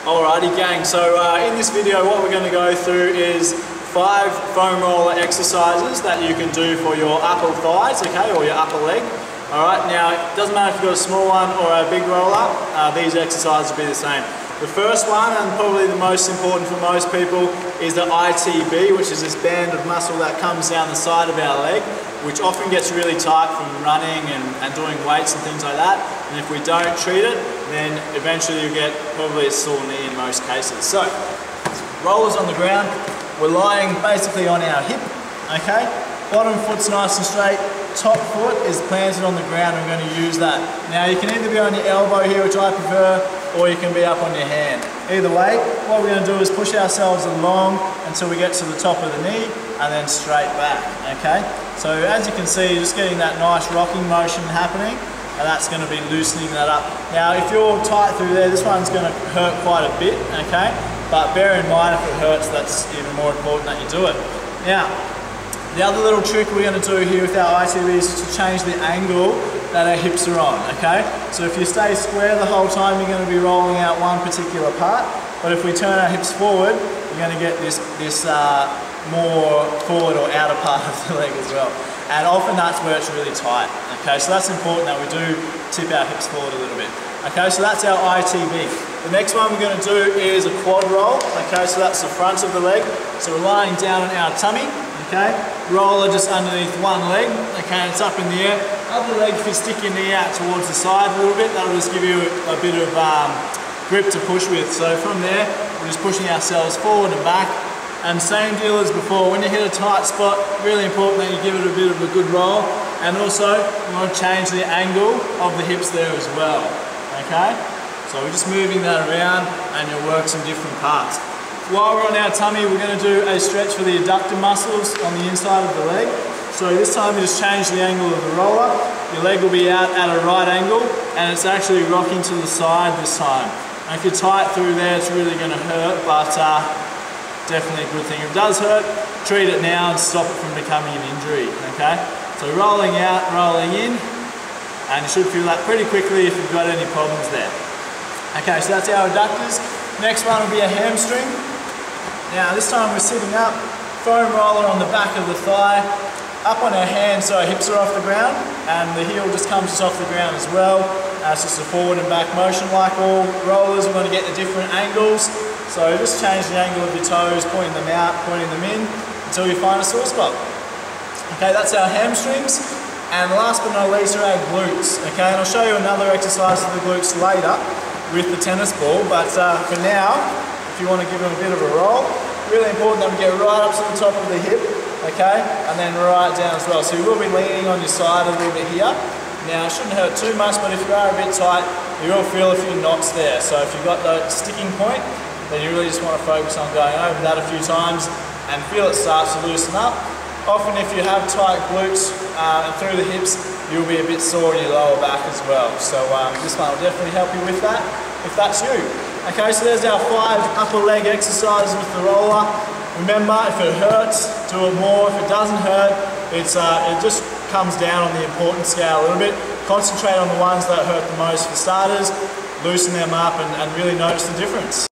Alrighty gang, so in this video what we're going to go through is 5 foam roller exercises that you can do for your upper thighs, okay, or your upper leg. Alright, now it doesn't matter if you've got a small one or a big roller, these exercises will be the same. The first one, and probably the most important for most people, is the ITB, which is this band of muscle that comes down the side of our leg, which often gets really tight from running and doing weights and things like that. And if we don't treat it, then eventually you'll get probably a sore knee in most cases. So, rollers on the ground, we're lying basically on our hip, okay? Bottom foot's nice and straight, top foot is planted on the ground, and we're going to use that. Now you can either be on your elbow here, which I prefer, or you can be up on your hand. Either way, what we're going to do is push ourselves along until we get to the top of the knee, and then straight back, okay? So as you can see, you're just getting that nice rocking motion happening, and that's going to be loosening that up. Now if you're tight through there, this one's going to hurt quite a bit, okay? But bear in mind, if it hurts, that's even more important that you do it. Now, the other little trick we're going to do here with our ITB is to change the angle that our hips are on, okay? So if you stay square the whole time, you're going to be rolling out one particular part, but if we turn our hips forward, you're going to get this more forward or outer part of the leg as well. And often that's where it's really tight, okay? So that's important that we do tip our hips forward a little bit. Okay, so that's our ITB. The next one we're going to do is a quad roll, okay? So that's the front of the leg. So we're lying down on our tummy, okay? Roller just underneath one leg, okay? It's up in the air. Other leg, if you stick your knee out towards the side a little bit, that'll just give you a bit of grip to push with. So from there, we're just pushing ourselves forward and back. And same deal as before, when you hit a tight spot, really important that you give it a bit of a good roll. And also, you want to change the angle of the hips there as well, okay? So we're just moving that around and you'll work some different parts. While we're on our tummy, we're going to do a stretch for the adductor muscles on the inside of the leg. So this time you just change the angle of the roller. Your leg will be out at a right angle and it's actually rocking to the side this time. And if you're tight through there, it's really going to hurt, but definitely a good thing. If it does hurt, treat it now and stop it from becoming an injury, okay? So rolling out, rolling in, and you should feel that pretty quickly if you've got any problems there. Okay, so that's our adductors. Next one will be a hamstring. Now this time we're sitting up, foam roller on the back of the thigh, up on our hands so our hips are off the ground, and the heel just comes just off the ground as well. It's just a forward and back motion like all rollers. We want to get the different angles. So just change the angle of your toes, pointing them out, pointing them in, until you find a sore spot. Okay, that's our hamstrings. And last but not least are our glutes. Okay, and I'll show you another exercise for the glutes later with the tennis ball, but for now, if you want to give them a bit of a roll, really important that we get right up to the top of the hip, okay, and then right down as well. So you will be leaning on your side a little bit here. Now it shouldn't hurt too much, but if you are a bit tight, you will feel a few knots there. So if you've got the sticking point, then you really just want to focus on going over that a few times and feel it starts to loosen up. Often if you have tight glutes through the hips, you'll be a bit sore in your lower back as well. So this one will definitely help you with that, if that's you. Okay, so there's our 5 upper leg exercises with the roller. Remember, if it hurts, do it more. If it doesn't hurt, it just comes down on the importance scale a little bit. Concentrate on the ones that hurt the most for starters, loosen them up and really notice the difference.